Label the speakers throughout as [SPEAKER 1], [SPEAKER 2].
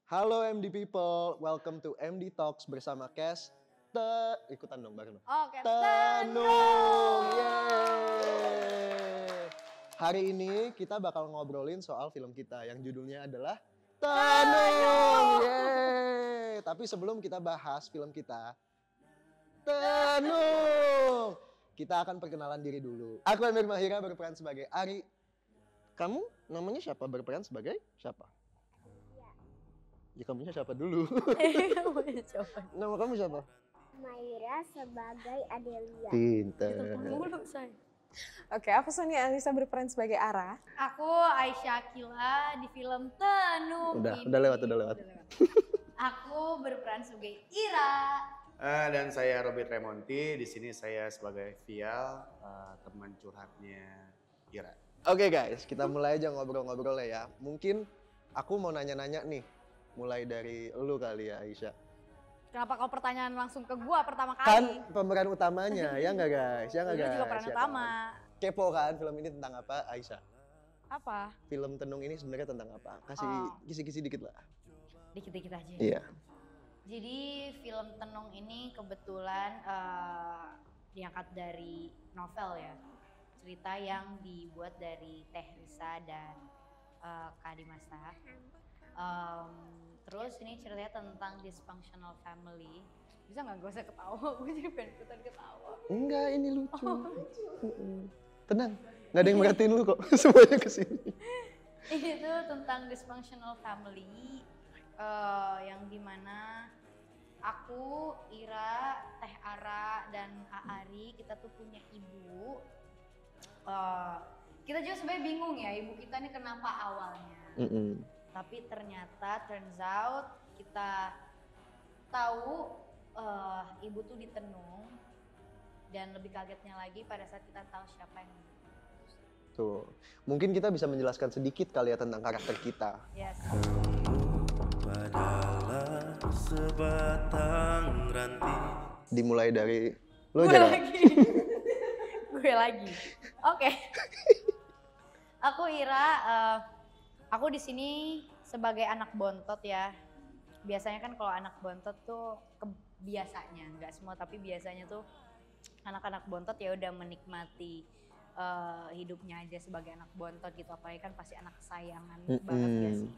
[SPEAKER 1] Halo MD People, welcome to MD Talks bersama Kes ikutan dong bareng.
[SPEAKER 2] Oke,
[SPEAKER 1] Tenung. Yeay. Hari ini kita bakal ngobrolin soal film kita yang judulnya adalah Tenung. Yeay. Tapi sebelum kita bahas film kita, Tenung, kita akan perkenalan diri dulu. Aku Emir Mahira berperan sebagai Ari. Kamu namanya siapa? Berperan sebagai siapa? Ya kamunya siapa dulu? Nama kamu siapa?
[SPEAKER 3] Maira sebagai Adelia.
[SPEAKER 1] Pinter.
[SPEAKER 4] Oke, aku Sonia Anissa berperan sebagai Ara.
[SPEAKER 2] Aku Aisyah Akila di film Tenung.
[SPEAKER 1] Udah lewat.
[SPEAKER 2] Aku berperan sebagai Ira.
[SPEAKER 5] Dan saya Robert Remonti, di sini saya sebagai Vial, teman curhatnya Ira.
[SPEAKER 1] Oke guys, kita mulai aja ngobrol-ngobrolnya ya. Mungkin aku mau nanya-nanya nih, mulai dari lu kali ya Aisyah.
[SPEAKER 2] Kenapa kau pertanyaan langsung ke gua pertama kali?
[SPEAKER 1] Kan pemeran utamanya, ya nggak guys? Ya nggak
[SPEAKER 2] Lu
[SPEAKER 1] guys?
[SPEAKER 2] juga peran
[SPEAKER 1] Ya
[SPEAKER 2] utama.
[SPEAKER 1] kan? Kepo kan film ini tentang apa Aisyah?
[SPEAKER 2] Apa?
[SPEAKER 1] Film Tenung ini sebenarnya tentang apa? Kasih kisi-kisi dikit lah.
[SPEAKER 2] Dikit-dikit aja.
[SPEAKER 1] Iya.
[SPEAKER 2] Jadi film Tenung ini kebetulan diangkat dari novel ya. Cerita yang dibuat dari Teh Risa dan Kak Dimasta. Terus ini ceritanya tentang dysfunctional family. Bisa nggak gue usah ketawa? Gue jadi pengen ikutan ketawa.
[SPEAKER 1] Enggak, ini lucu. Tenang, nggak ada yang merhatiin lu kok. Semuanya kesini.
[SPEAKER 2] Ini tuh tentang dysfunctional family yang dimana aku, Ira, Teh Ara, dan Aari kita tuh punya ibu. Kita juga sebenarnya bingung ya ibu kita ini kenapa awalnya. Tapi ternyata turns out kita tahu ibu tuh di Tenung, dan lebih kagetnya lagi pada saat kita tahu siapa yang
[SPEAKER 1] Tuh, mungkin kita bisa menjelaskan sedikit kali ya tentang karakter kita.
[SPEAKER 2] Yes.
[SPEAKER 6] Adalah sebatang ranting.
[SPEAKER 1] Dimulai dari lu
[SPEAKER 2] Gue
[SPEAKER 1] aja.
[SPEAKER 2] lagi. Gue lagi. Oke. Aku Ira, aku di sini sebagai anak bontot ya. Biasanya kan kalau anak bontot tuh biasanya, nggak semua tapi biasanya tuh anak-anak bontot ya udah menikmati hidupnya aja sebagai anak bontot gitu. Apalagi kan pasti anak kesayangan banget gak sih.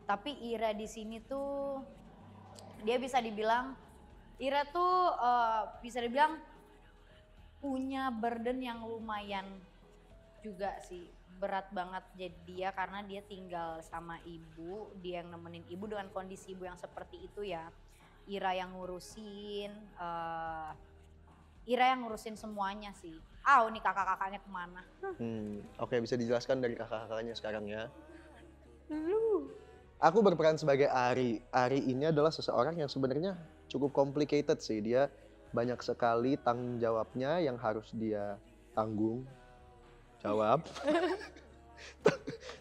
[SPEAKER 2] Tapi Ira di sini tuh dia bisa dibilang Ira tuh bisa dibilang punya burden yang lumayan juga sih, berat banget jadi dia karena dia tinggal sama ibu, dia yang nemenin ibu dengan kondisi ibu yang seperti itu ya. Ira yang ngurusin semuanya sih. Nih kakak-kakaknya kemana?
[SPEAKER 1] Oke, bisa dijelaskan dari kakak-kakaknya sekarang ya. Aku berperan sebagai Ari. Ari ini adalah seseorang yang sebenarnya cukup complicated sih. Dia banyak sekali tanggung jawabnya yang harus dia tanggung jawab.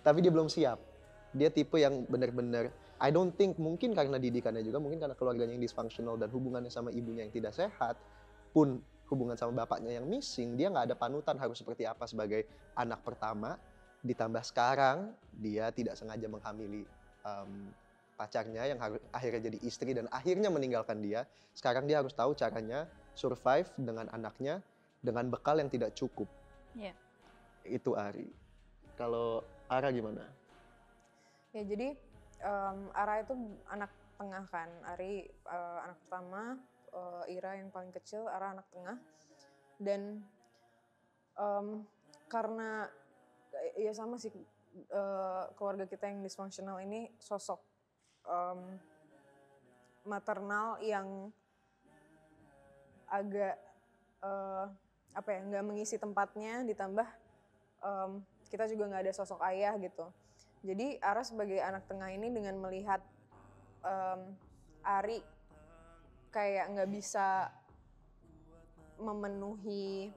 [SPEAKER 1] Tapi dia belum siap. Dia tipe yang benar-benar, I don't think, mungkin karena didikannya juga, mungkin karena keluarganya yang dysfunctional dan hubungannya sama ibunya yang tidak sehat, pun hubungan sama bapaknya yang missing, dia nggak ada panutan harus seperti apa sebagai anak pertama. Ditambah sekarang dia tidak sengaja menghamili pacarnya yang akhirnya jadi istri dan akhirnya meninggalkan dia. Sekarang dia harus tahu caranya survive dengan anaknya dengan bekal yang tidak cukup.
[SPEAKER 2] Iya.
[SPEAKER 1] Itu Ari. Kalau Ara gimana?
[SPEAKER 4] Ya jadi Ara itu anak tengah kan, Ari anak pertama, Ira yang paling kecil, Ara anak tengah. Dan karena ya sama sih keluarga kita yang dysfunctional ini sosok maternal yang agak nggak mengisi tempatnya, ditambah kita juga nggak ada sosok ayah gitu. Jadi Ara sebagai anak tengah ini dengan melihat Ari kayak nggak bisa memenuhi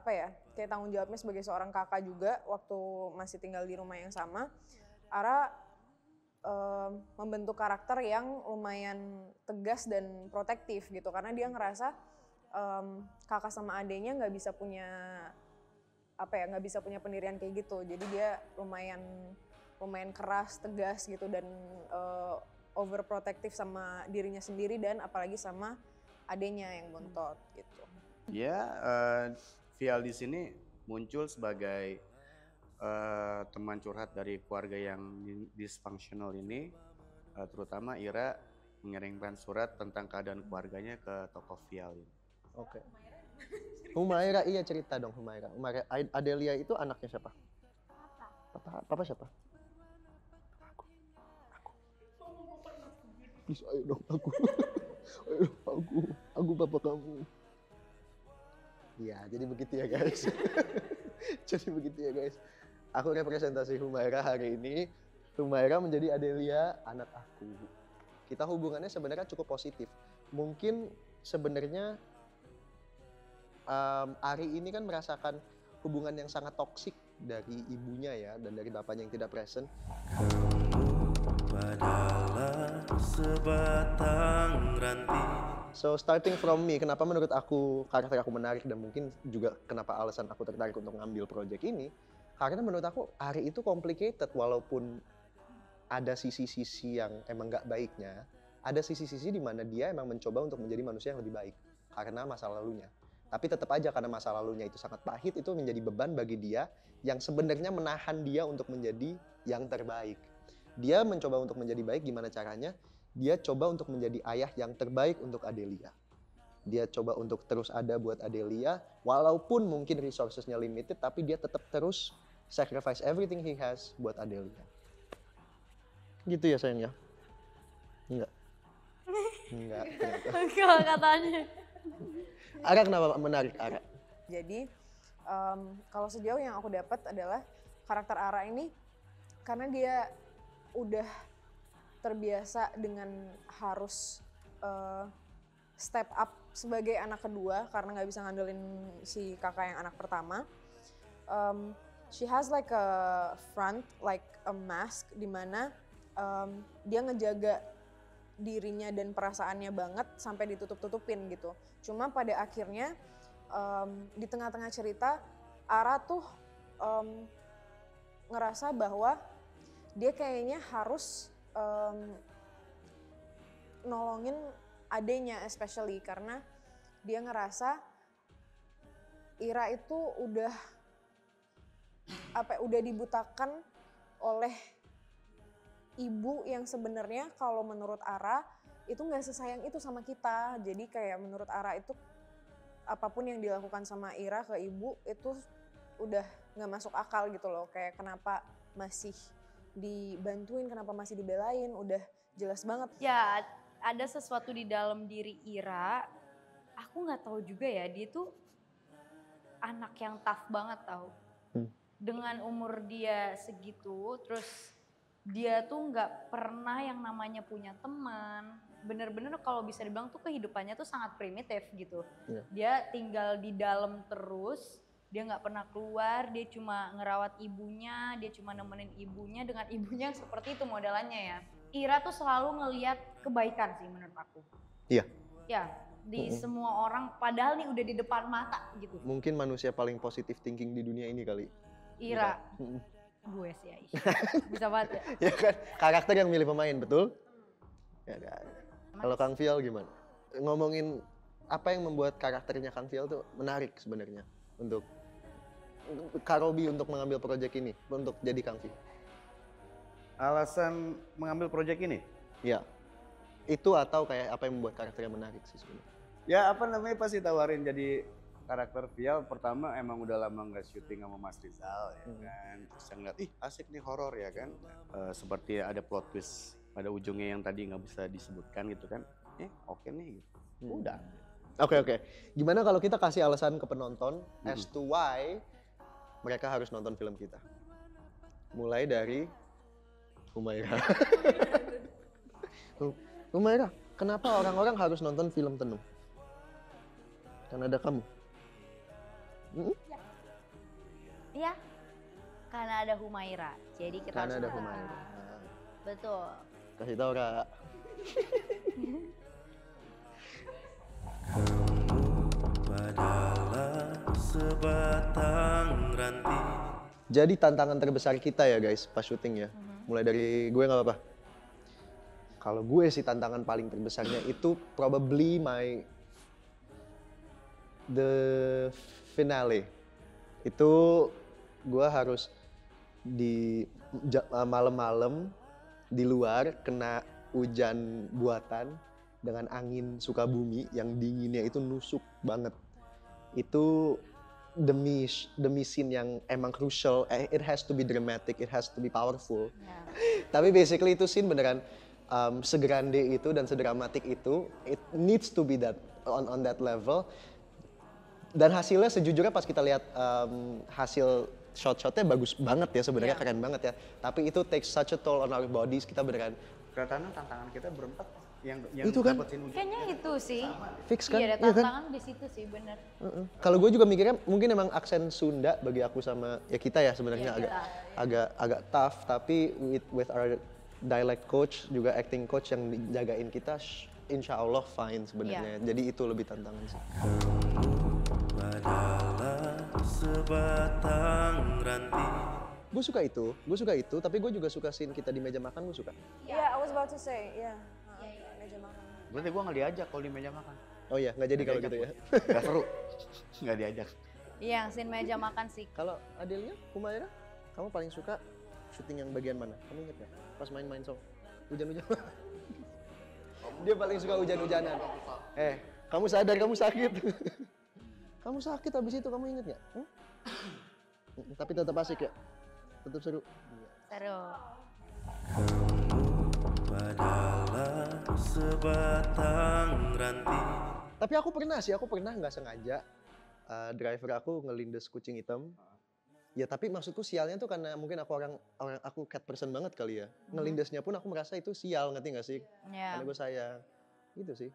[SPEAKER 4] kayak tanggung jawabnya sebagai seorang kakak juga waktu masih tinggal di rumah yang sama, Ara membentuk karakter yang lumayan tegas dan protektif gitu karena dia ngerasa kakak sama adenya nggak bisa punya pendirian kayak gitu. Jadi dia lumayan keras, tegas gitu dan overprotective sama dirinya sendiri dan apalagi sama adenya yang bontot gitu.
[SPEAKER 5] Ya, Vial di sini muncul sebagai teman curhat dari keluarga yang dysfunctional ini, terutama Ira mengirimkan surat tentang keadaan keluarganya ke tokoh Vial ini.
[SPEAKER 1] Oke. Humaira, iya cerita dong Humaira. Adelia itu anaknya siapa? Papa siapa? Aku. Please, ayo dong aku. Ayo aku papa kamu. Ya, jadi begitu ya guys. Jadi begitu ya guys. Aku representasi Humaira hari ini. Humaira menjadi Adelia, anak aku. Kita hubungannya sebenarnya cukup positif. Mungkin sebenarnya Ari ini kan merasakan hubungan yang sangat toksik dari ibunya ya, dan dari bapaknya yang tidak present.
[SPEAKER 6] Adalah sebatang ranting.
[SPEAKER 1] So starting from me, kenapa menurut aku karakter aku menarik dan mungkin juga kenapa alasan aku tertarik untuk ngambil project ini, karena menurut aku Ari itu complicated, walaupun ada sisi-sisi yang emang gak baiknya, ada sisi-sisi di mana dia emang mencoba untuk menjadi manusia yang lebih baik karena masa lalunya. Tapi tetap aja karena masa lalunya itu sangat pahit, itu menjadi beban bagi dia yang sebenarnya menahan dia untuk menjadi yang terbaik. Dia mencoba untuk menjadi baik, gimana caranya? Dia coba untuk menjadi ayah yang terbaik untuk Adelia. Dia coba untuk terus ada buat Adelia, walaupun mungkin resourcesnya limited, tapi dia tetap terus sacrifice everything he has buat Adelia. Gitu ya sayang ya? Enggak. Enggak.
[SPEAKER 2] Kalau katanya.
[SPEAKER 1] Ara kenapa menarik Ara?
[SPEAKER 4] Jadi kalau sejauh yang aku dapat adalah karakter Ara ini karena dia udah terbiasa dengan harus step up sebagai anak kedua karena nggak bisa ngandelin si kakak yang anak pertama. She has like a front, like a mask, di mana dia ngejaga dirinya dan perasaannya banget sampai ditutup-tutupin gitu. Cuma pada akhirnya di tengah-tengah cerita Ara tuh ngerasa bahwa dia kayaknya harus nolongin adenya especially karena dia ngerasa Ira itu udah dibutakan oleh ibu yang sebenarnya kalau menurut Ara itu nggak sesayang itu sama kita. Jadi kayak menurut Ara itu apapun yang dilakukan sama Ira ke ibu itu udah nggak masuk akal gitu loh. Kayak kenapa masih dibantuin, kenapa masih dibelain, udah jelas banget.
[SPEAKER 2] Ya ada sesuatu di dalam diri Ira, aku nggak tahu juga ya, dia tuh anak yang tough banget tau. Dengan umur dia segitu, terus dia tuh nggak pernah yang namanya punya teman. Bener-bener kalau bisa dibilang tuh kehidupannya tuh sangat primitif gitu.
[SPEAKER 1] Yeah.
[SPEAKER 2] Dia tinggal di dalam terus, dia nggak pernah keluar, dia cuma ngerawat ibunya, dia cuma nemenin ibunya dengan ibunya seperti itu modelannya ya. Ira tuh selalu ngelihat kebaikan sih menurut aku.
[SPEAKER 1] Iya.
[SPEAKER 2] Ya, di semua orang, padahal nih udah di depan mata gitu.
[SPEAKER 1] Mungkin manusia paling positive thinking di dunia ini kali.
[SPEAKER 2] Ira. Gue sih Aisyah. Bisa banget ya.
[SPEAKER 1] Ya kan, karakter yang milih pemain, betul? Ya kan. Kalau Kang Vial gimana? Ngomongin apa yang membuat karakternya Kang Vial tuh menarik sebenarnya untuk Kak Robi untuk mengambil proyek ini, untuk jadi Kang Vial.
[SPEAKER 5] Alasan mengambil proyek ini?
[SPEAKER 1] Ya, itu atau kayak apa yang membuat karakternya menarik sih sebenarnya?
[SPEAKER 5] Ya apa namanya, pasti tawarin jadi karakter Vial. Pertama emang udah lama nggak syuting sama Mas Rizal ya kan. Terus saya ngeliat, asik nih horor ya kan. Seperti ada plot twist pada ujungnya yang tadi nggak bisa disebutkan gitu kan. Oke nih gitu. Udah.
[SPEAKER 1] Oke. Gimana kalau kita kasih alasan ke penonton as to why mereka harus nonton film kita? Mulai dari Humaira. Humaira, kenapa orang-orang harus nonton film Tenung? Karena ada kamu.
[SPEAKER 2] Iya, karena ada Humaira. Jadi kita
[SPEAKER 1] Karena
[SPEAKER 2] harus
[SPEAKER 1] ada
[SPEAKER 2] nonton.
[SPEAKER 1] Humaira.
[SPEAKER 2] Betul.
[SPEAKER 1] Kasih tau Ra.
[SPEAKER 6] Adalah sebatang ranting.
[SPEAKER 1] Jadi tantangan terbesar kita ya guys pas syuting ya. Mulai dari gue nggak apa-apa. Kalau gue sih tantangan paling terbesarnya itu probably the finale. Itu gue harus di malam-malam di luar kena hujan buatan dengan angin Sukabumi yang dinginnya itu nusuk banget. Itu demi scene yang emang crucial, it has to be dramatic, it has to be powerful. Tapi basically itu scene beneran segrande itu dan sedramatik itu, it needs to be that on that level. Dan hasilnya sejujurnya pas kita lihat hasil shot-shotnya bagus banget ya sebenarnya, keren banget ya. Tapi itu takes such a toll on our bodies, kita beneran.
[SPEAKER 5] Kelihatannya tantangan kita berempat yang
[SPEAKER 1] Itu kan?
[SPEAKER 5] dapetin hujan.
[SPEAKER 2] Kayaknya itu sih.
[SPEAKER 1] Fix kan?
[SPEAKER 2] Iya, ada
[SPEAKER 1] Iya kan?
[SPEAKER 2] tantangan di situ sih, bener.
[SPEAKER 1] Kalau gue juga mikirnya mungkin emang aksen Sunda bagi aku sama ya kita ya sebenarnya agak tough, tapi with our dialect coach juga acting coach yang jagain kita, insya Allah fine sebenarnya. Jadi itu lebih tantangan sih.
[SPEAKER 6] Adalah sebatang ranting.
[SPEAKER 1] Gue suka itu, tapi gue juga suka scene kita di meja makan, gue suka.
[SPEAKER 4] Iya, I was about to say, meja makan.
[SPEAKER 5] Berarti gue nggak diajak kalau di meja makan.
[SPEAKER 1] Oh iya, nggak jadi kalau gitu ya.
[SPEAKER 5] Gak seru, nggak diajak.
[SPEAKER 2] Iya, yang scene meja makan sih.
[SPEAKER 1] Kalau Adelia, Humaira, kamu paling suka syuting yang bagian mana? Kamu inget nggak? Pas main song, hujan-hujan. Dia paling suka hujan-hujanan. Kamu sadar kamu sakit. Kamu sakit habis itu, kamu inget nggak? Tapi tetap asik ya, tetap seru.
[SPEAKER 2] Seru.
[SPEAKER 6] Adalah sebatang ranting.
[SPEAKER 1] Tapi aku pernah nggak sengaja driver aku ngelindes kucing hitam. Ya tapi maksudku sialnya tuh karena mungkin aku cat person banget kali ya. Ngelindesnya pun aku merasa itu sial, ngerti nggak sih?
[SPEAKER 2] Iya.
[SPEAKER 1] Karena gue sayang. Gitu sih.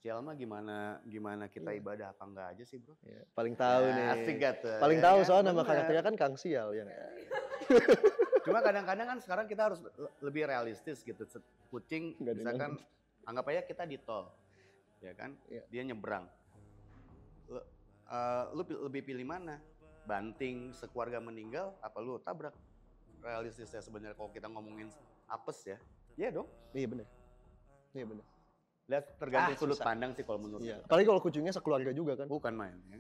[SPEAKER 5] Sial mah gimana kita ibadah apa enggak aja sih bro?
[SPEAKER 1] Ya, paling tahu nih.
[SPEAKER 5] Asik gak tuh?
[SPEAKER 1] Paling
[SPEAKER 5] Ya
[SPEAKER 1] tahu
[SPEAKER 5] kan?
[SPEAKER 1] soalnya nama
[SPEAKER 5] Bener.
[SPEAKER 1] karakternya kan Kang Sial ya.
[SPEAKER 5] Cuma kadang-kadang kan sekarang kita harus lebih realistis gitu. Kucing
[SPEAKER 1] Nggak ada
[SPEAKER 5] misalkan anggap aja kita di tol, ya kan?
[SPEAKER 1] Iya.
[SPEAKER 5] Dia nyebrang. Lu lebih pilih mana? Banting sekeluarga meninggal apa lu tabrak? Realistisnya sebenarnya kalau kita ngomongin apes ya. Iya dong.
[SPEAKER 1] Iya benar. Iya benar.
[SPEAKER 5] Lihat tergantung sudut
[SPEAKER 1] susah.
[SPEAKER 5] pandang sih kalau menurut
[SPEAKER 1] Iya.
[SPEAKER 5] gue.
[SPEAKER 1] Apalagi kalau kucingnya sekeluarga juga kan.
[SPEAKER 5] Bukan main. Ya.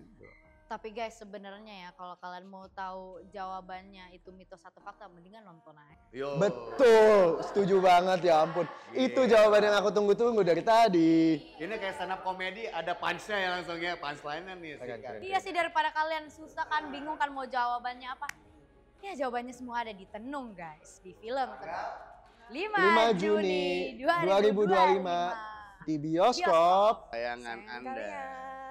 [SPEAKER 2] Tapi guys, sebenarnya ya kalau kalian mau tahu jawabannya itu mitos atau fakta, mendingan nonton aja.
[SPEAKER 5] Yo.
[SPEAKER 1] Betul, setuju banget ya ampun. Itu jawaban yang aku tunggu-tunggu dari tadi.
[SPEAKER 5] Ini kayak stand up comedy ada punch-nya ya langsung ya, punchline-nya nih.
[SPEAKER 1] Keren.
[SPEAKER 2] Iya sih, daripada kalian susah kan, bingung kan mau jawabannya apa. Ya jawabannya semua ada di Tenung guys, di film Tenung. 5 Juni 2025.
[SPEAKER 1] Di bioskop.
[SPEAKER 5] Tayangan Anda.
[SPEAKER 4] Kalian.